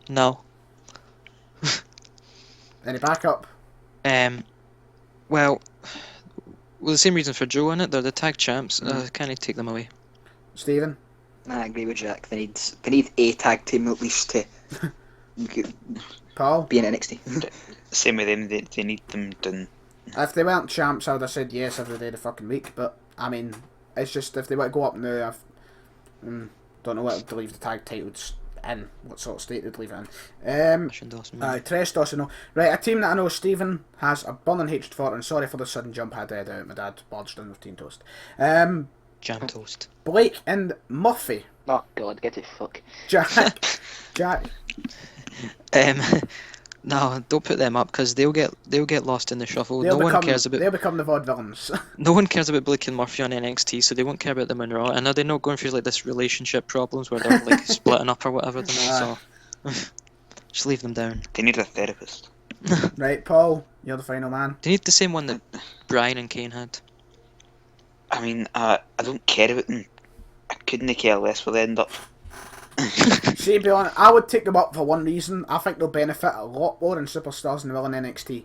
No. Any backup? Well, the same reason for Joe in it. They're the tag champs. Can I take them away? Stephen? I agree with Jack. They need a tag team at least to Paul? be in NXT. Same with them. They need them done. If they weren't champs, I would have said yes every day of the fucking week. But I mean, it's just if they were to go up now, don't know what to leave the tag titles in. What sort of state they'd leave it in. Tres Dawson. No. Right, a team that I know Stephen has a burning hatred for, and sorry for the sudden jump I did out. My dad barged in with Teen Toast. Jam toast. Blake and Murphy. Oh God, get it fuck. Jack. No, don't put them up because they'll get lost in the shuffle. They'll one cares about. They'll become the vaudevillains. No one cares about Blake and Murphy on NXT, so they won't care about them on Raw. And are they not going through like this relationship problems where they're like splitting up or whatever? So just leave them down. They need a therapist. Right, Paul, you're the final man. They need the same one that Brian and Kane had. I mean, I don't care about them. I couldn't care less where they end up. See, to be honest, I would take them up for one reason. I think they'll benefit a lot more in Superstars than they will in NXT.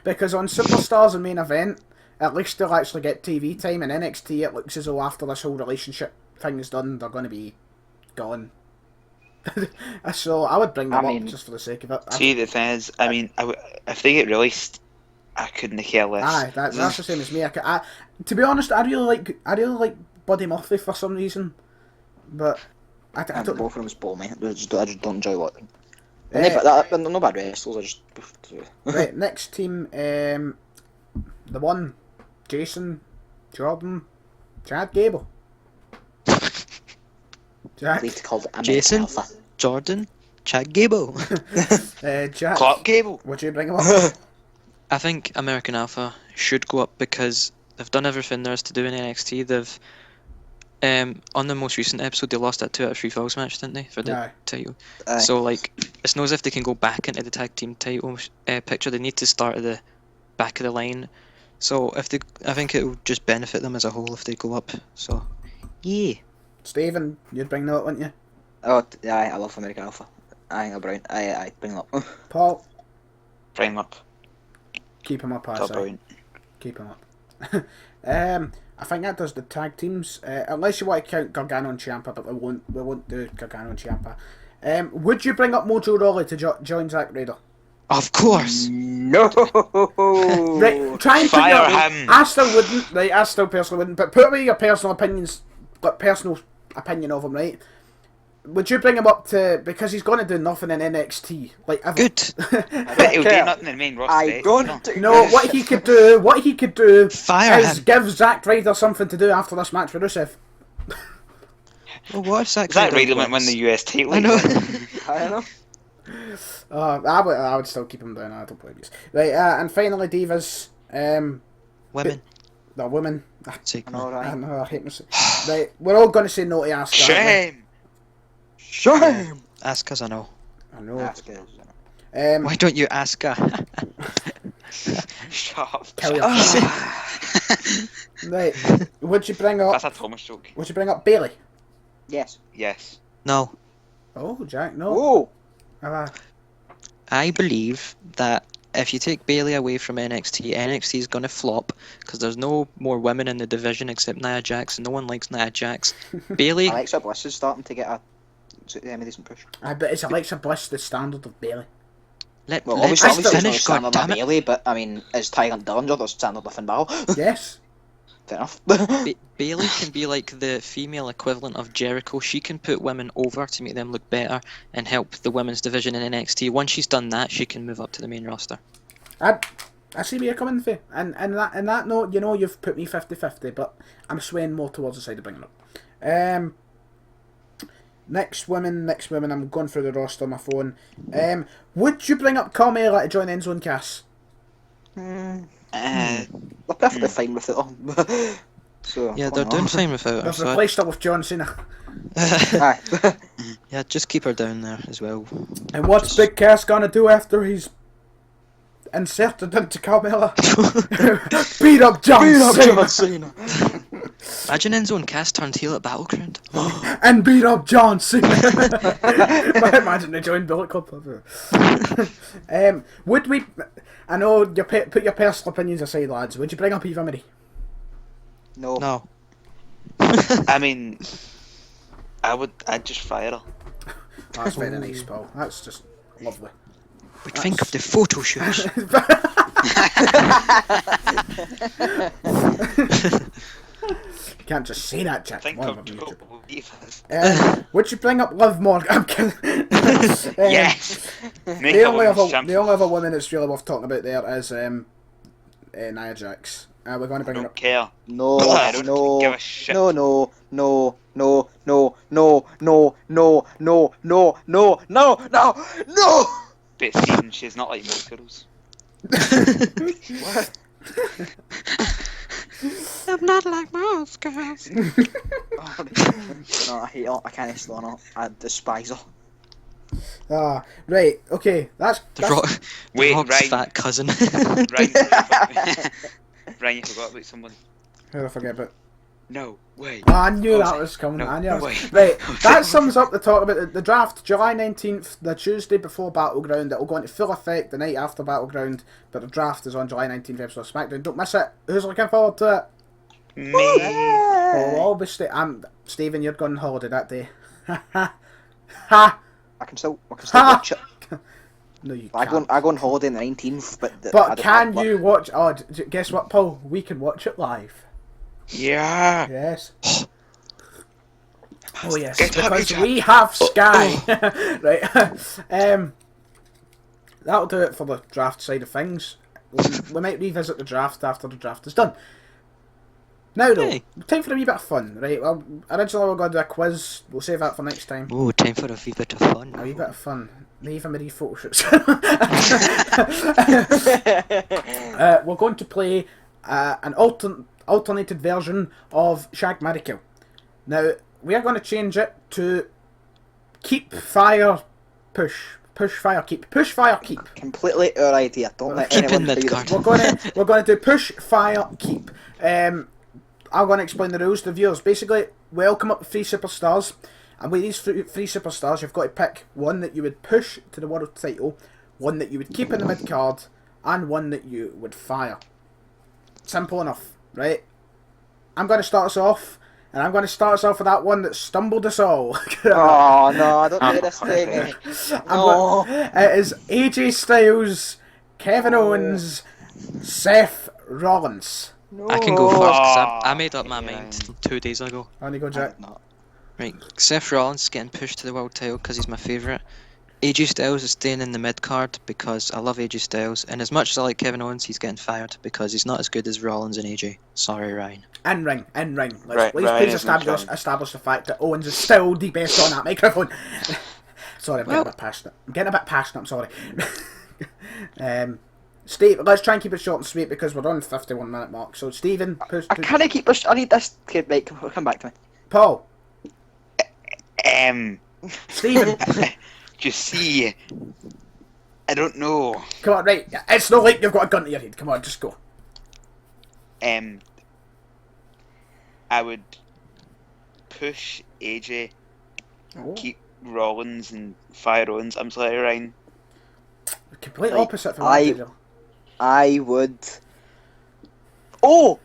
Because on Superstars and main event, at least they'll actually get TV time. In NXT, it looks as though after this whole relationship thing is done, they're going to be gone. So I would bring them up just for the sake of it. See, the thing is, I mean, if they get released, I couldn't care less. Aye, that's the same as me. To be honest, I really like Buddy Murphy for some reason, but I don't. Both of them bore me. I just don't enjoy watching. They're no bad wrestlers. I just. Right, next team, the one, Jason, Jordan, Chad Gable. Jack. Need to call it Jason, Alpha. Jordan, Chad Gable. Jack. Clark Gable. Would you bring him up? I think American Alpha should go up because they've done everything there is to do in NXT. They've on the most recent episode they lost that 2 out of 3 falls match, didn't they, for the title? Aye. So like it's not as if they can go back into the tag team title picture. They need to start at the back of the line. So I think it will just benefit them as a whole if they go up. So yeah. Stephen, you'd bring them up, wouldn't you? Oh, yeah, I love American Alpha. I think they're brilliant. I bring them up. Paul, Bring them up. keep him up, I They're say. brilliant. Keep him up. I think that does the tag teams. Unless you want to count Gargano and Ciampa, but we won't do Gargano and Ciampa. Would you bring up Mojo Rawley to join Zack Ryder? Of course. No. Right, try and Fire put your, him. I still wouldn't. Right, I still personally wouldn't. But put away your personal opinions, personal opinion of him. Right. Would you bring him up to because he's going to do nothing in NXT like ever? Good. But he'll do nothing in the main roster. I don't. No, what he could do Fire is him. give Zack Ryder something to do after this match with Rusev. Well, what if Zack Zack Ryder Ryder might win wins? the US title. I know. I don't know. I would still keep him down. I don't believe this. Right, and finally, divas. Women. The women. Take I know, I right? know. I hate myself. Right, we're all going to say no to Asuka. Shame. Shame. Ask us, I know. I know. That's good. Why don't you ask her? Shut up. Kill yourself. Right. Would you bring That's up? a Thomas joke. Would you bring up Bailey? Yes. Yes. No. Oh, Jack, no. Oh. I believe that if you take Bailey away from NXT, NXT is going to flop because there's no more women in the division except Nia Jax, and no one likes Nia Jax. Bailey, Alexa Bliss is starting to get a decent push. I bet it's Alexa Bliss the standard of Bailey. let Well, us obviously it's not finish, standard goddammit. Bailey, but I mean, is Tyrant Dillinger the standard of Finn Balor? Yes. Fair enough. Bailey can be like the female equivalent of Jericho. She can put women over to make them look better and help the women's division in NXT. Once she's done that, she can move up to the main roster. I see where you're coming from. And that note, you know, you've put me 50-50, but I'm swaying more towards the side of bringing it up. Next women, I'm going through the roster on my phone. Would you bring up Carmella to join Enzo and Cass? They're perfectly fine with it all. So, Yeah, they're doing fine without her. They've So replaced her with John Cena. Aye. yeah, just keep her down there as well. And what's Big Cass gonna do after he's inserted into Carmella. Beat up John Cena. Imagine Enzo and Cass turned heel at Battleground. And beat up John Cena. Imagine they joined Bullet Club. Would we? I know you put your personal opinions aside, lads. Would you bring up Eva Marie? No. No. I mean, I'd just fire her. That's very nice, Paul. That's just lovely. But think of the photo shoots. You can't just say that, Jack. Think Come of on, Joe YouTube. Divas. Would you bring up Liv Morgan? I'm kidding. Yes. Make The her only women's other champion. woman that's really worth talking about there is Nia Jax. We're going to I bring her don't up. care. No, I don't no, give a shit. no, no, no, no, no, no, no, no, no, no, no, no, no, no. But Stephen, she's not like most girls. What? I'm not like most girls. No, I hate her. I can't stand her. I despise her. Right, okay, that's Wait, Rock's Ryan. fat cousin. Ryan, Ryan, you forgot about someone. who did I forget about? No, wait. Oh, I knew Oh, that was coming. no, I knew that was... wait. Right, that sums up the talk about the draft. July 19th, the Tuesday before Battleground. It will go into full effect the night after Battleground, but the draft is on July 19th episode of SmackDown. Don't miss it. Who's looking forward to it? Me. Oh, obviously, Stephen, you're going on holiday that day. Ha! I can still Ha! watch it. No, you I can't. go on holiday on the 19th, but I But don't can have you watch... Oh, guess what, Paul? We can watch it live. Yeah. Yes. Oh yes, Get up, because Jack. we have Sky. Right. That'll do it for the draft side of things. We might revisit the draft after the draft is done. Now though, Hey. time for a wee bit of fun, right? Well, originally we we're going to do a quiz. We'll save that for next time. Oh, time for a wee bit of fun. A wee bit of fun. The Eva Marie photo shoots. We're going to play an alternated version of Shag, Marry, Kill. Now, we are going to change it to keep, fire, push. Push, fire, keep. Push, fire, keep. completely our idea. Don't let Keep anyone in tell you mid-card. that. We're going to do push, fire, keep. I'm going to explain the rules to the viewers. Basically, we'll come up with 3 superstars, and with these 3 superstars, you've got to pick one that you would push to the world title, one that you would keep in the mid card, and one that you would fire. Simple enough, right? I'm going to start us off, and I'm going to start us off with that one that stumbled us all. Oh no, I don't do this thing. No. It is AJ Styles, Kevin Owens, Seth Rollins. No. I can go first because Oh, I made up my mind 2 days ago. On you go, Jack. No. Right, Seth Rollins getting pushed to the world title because he's my favourite. AJ Styles is staying in the mid card because I love AJ Styles, and as much as I like Kevin Owens, he's getting fired because he's not as good as Rollins and AJ. Sorry, Ryan. In ring. Let's Right, please Ryan is establish the fact that Owens is still the best on that microphone. Sorry, I'm getting a bit passionate. I'm sorry. Steve, let's try and keep it short and sweet because we're on the 51-minute mark. So, Stephen, push. I can't keep this. I need this. Okay, right, come back to me. Paul, Stephen, You see, I don't know. come on, right. It's not like you've got a gun to your head. Come on, just go. I would push AJ, keep Rollins and fire Owens. I'm sorry, Ryan. Complete Right, opposite from what I did. I would. Oh!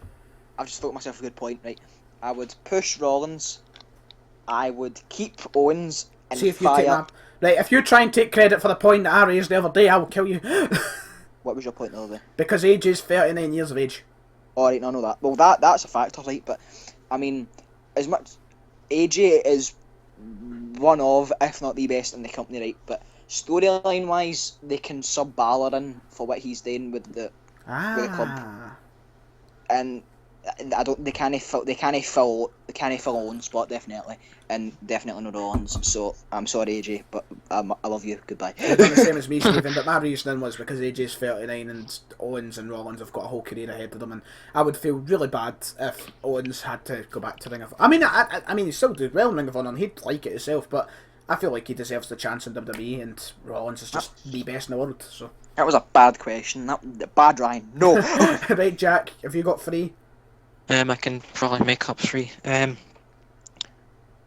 I've just thought myself a good point, right? I would push Rollins. I would keep Owens and See if you take fire. that. Right, if you try and take credit for the point that I raised the other day, I will kill you. What was your point the other day? Because AJ's 39 years of age. Alright, no, I know that. Well, that's a factor, right? But, I mean, as much... AJ is one of, if not the best in the company, right? But storyline-wise, they can sub Balor in for what he's doing with the club. And I don't. They can't fill Owens' spot definitely, and definitely not Rollins. So I'm sorry, AJ, but I love you. Goodbye. It's not the same as me, Stephen, but my reasoning was because AJ's 39 and Owens and Rollins have got a whole career ahead of them, and I would feel really bad if Owens had to go back to Ring of Honor. I mean, he still did well in Ring of Honor, and he'd like it himself, but I feel like he deserves the chance in WWE, and Rollins is just the best in the world. So That was a bad question. Bad, Ryan. No. Right, Jack, have you got 3? I can probably make up 3.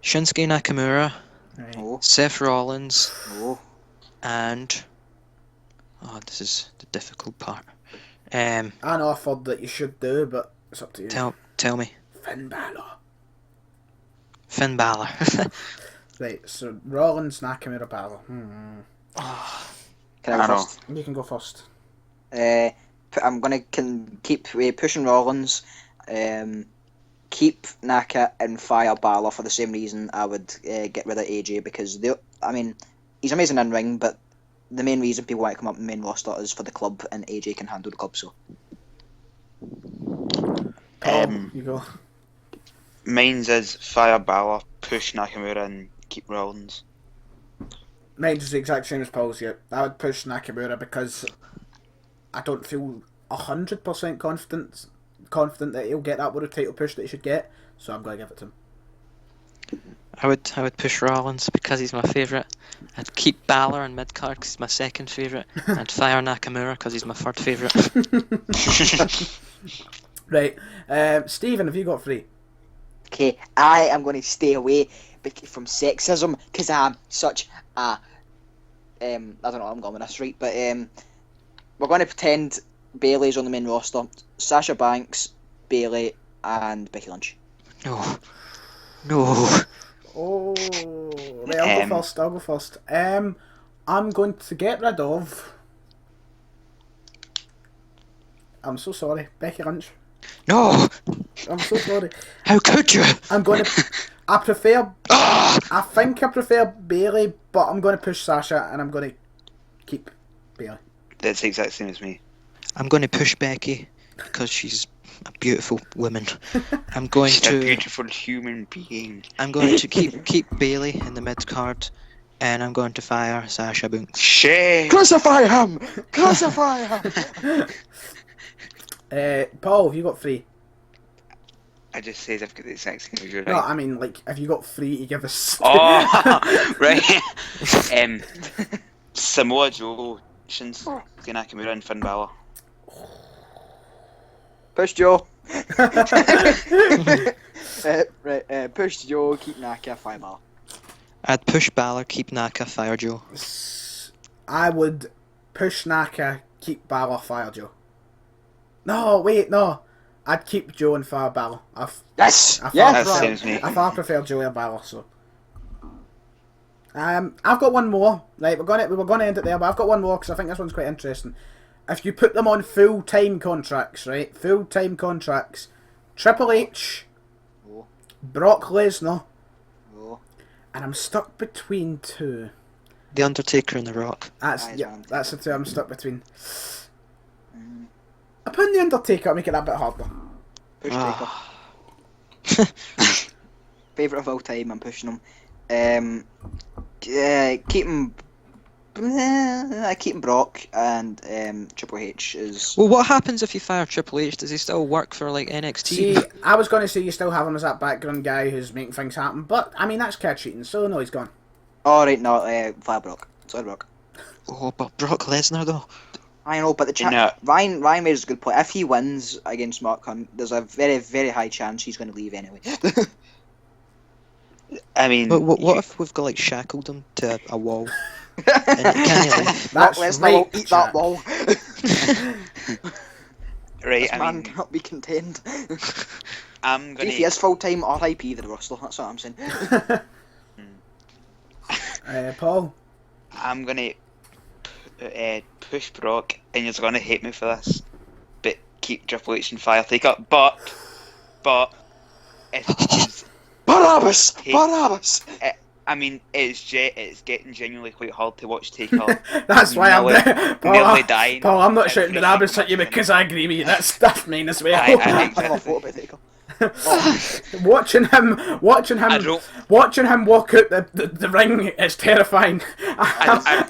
Shinsuke Nakamura, Right. No. Seth Rollins, No. and this is the difficult part. I know a third that you should do, but it's up to you. Tell me. Finn Balor. Finn Balor. Right, so Rollins, Nakamura, Balor. Can I go know. first? You can go first. I'm gonna keep pushing Rollins, keep Naka and fire Balor for the same reason I would get rid of AJ, because he's amazing in ring, but the main reason people want to come up in the main roster is for the club, and AJ can handle the club. So Paul, you go. Mine's is fire Balor, push Nakamura, and keep Rollins. Mine's is the exact same as Paul's here. I would push Nakamura because I don't feel 100% confident that he'll get that world title push that he should get, so I'm going to give it to him. I would push Rollins because he's my favourite. I'd keep Balor in mid-card because he's my second favourite. I'd fire Nakamura because he's my third favourite. Right, Stephen, have you got 3? okay, I am going to stay away from sexism because I'm such a I don't know how I'm going with this, right? But we're going to pretend Bayley's on the main roster. Sasha Banks, Bayley, and Becky Lynch. No. Oh, right, I'll go first. I'm going to get rid of... I'm so sorry, Becky Lynch. No! I'm so sorry. How could you? I'm going to... I think I prefer Bayley, but I'm going to push Sasha and I'm going to keep Bayley. That's the exact same as me. I'm going to push Becky because she's a beautiful woman. I'm going She's a to beautiful human being. I'm going to keep Bayley in the mid card, and I'm going to fire Sasha Banks. Shame. Crucify him! Crucify him! Paul, have you got 3? I just said I've got the exact same as you. No, Right? I mean, like, have you got 3 to give us? Oh, right. Samoa Joe, Shinsuke Nakamura, and Finn Balor. Push Joe. Push Joe, keep Naka, fire Balor. I'd push Balor, keep Naka, fire Joe. I would push Naka, keep Balor, fire Joe. No, wait, no. I'd keep Joe and fire Balor. Yes! That's Yes! the same as me. I far prefer Joe and Balor, so. I've got one more. Right, we were gonna end it there, but I've got one more because I think this one's quite interesting. If you put them on full-time contracts, right? Full-time contracts. Triple H, Oh. Brock Lesnar, Oh. and I'm stuck between 2. The Undertaker and The Rock. That's That is yeah, one. that's the 2 I'm stuck between. I put in the Undertaker to make it a bit harder. Push Ah. Taker. Favourite of all time, I'm pushing him. Keep him... I keep him Brock, and Triple H is... Well, what happens if you fire Triple H? Does he still work for like NXT? See, I was going to say you still have him as that background guy who's making things happen, but I mean that's kid cheating, so no, he's gone. Alright, no, fire Brock. Sorry, Brock. Oh, but Brock Lesnar though. I know, but the No. Ryan made a good point. If he wins against Mark Hunt, there's a very, very high chance he's going to leave anyway. I mean, But what if we've got like shackled him to a wall? And he can't leave? Mark That's Lesnar right, will eat Jack. that wall. right? This I man mean, cannot be contained. I'm If gonna. he is full-time, RIP the roster, that's what I'm saying. Paul? I'm gonna push Brock, and you're gonna hate me for this, but keep Triple H and Fire Taker. But if it's, Barabbas! Hey. Barabbas! I mean, it's getting genuinely quite hard to watch Taker. That's why I'm nearly- there. nearly dying. Paul, I'm not shouting every Barabbas at you single match. because I agree with you. That's mine as well. I I exactly. love photo about Taker. watching him I don't. watching him walk out the ring is terrifying. I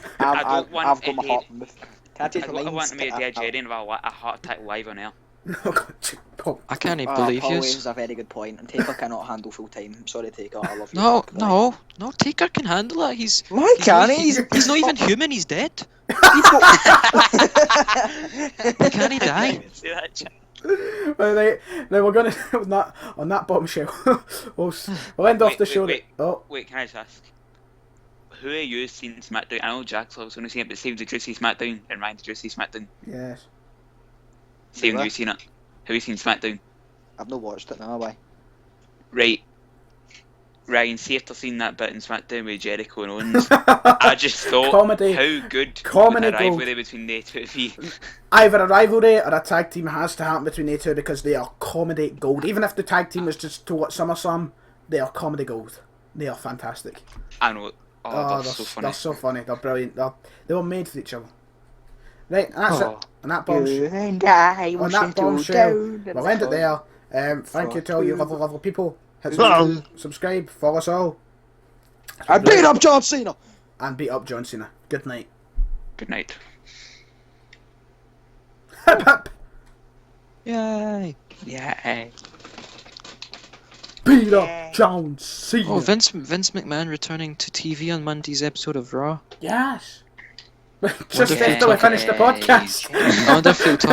don't want I've got my Eddie- heart in the... Can I I take the don't lines? want to make the Jerry of a heart attack live on air. Paul. I can't Ah, believe Paul you. is a very good point, and Taker cannot handle full time. Sorry, Taker, I love you. No, Taker can handle it. Why He's can't not, he? he's not even human. He's dead. Can he die? Say that, Jack. Right, now we're gonna on that bombshell. we'll end off the show. Wait, can I just ask? Who are you seen SmackDown? I know Jack's always only seen it, but Steve, did you see SmackDown? And Ryan, did you see SmackDown? Yes. Steve, What? have you seen it? Have you seen SmackDown? I've not watched it now. Why? Right. Ryan, see if I've seen that bit in SmackDown with Jericho and Owens. I just thought, Comedy. how good Comedy would a gold. rivalry between the two be? Either a rivalry or a tag team has to happen between the two because they are comedy gold. Even if the tag team was just to watch SummerSlam, they are comedy gold. They are fantastic. I know. Oh, they're so funny. They're so funny. They're brilliant. They were made for each other. Right, and that's it. And that bombshell. And I On that bombshell, we'll end it there. Thank you to all you lovely people. Hit subscribe, follow us all. I beat up John Cena. And beat up John Cena. Good night. Good night. Hip hip. Yay! Yeah. Beat up John Cena. Oh, Vince McMahon returning to TV on Monday's episode of Raw. Yes. Just Wonderful after we finish the podcast. I wonder if he'll talk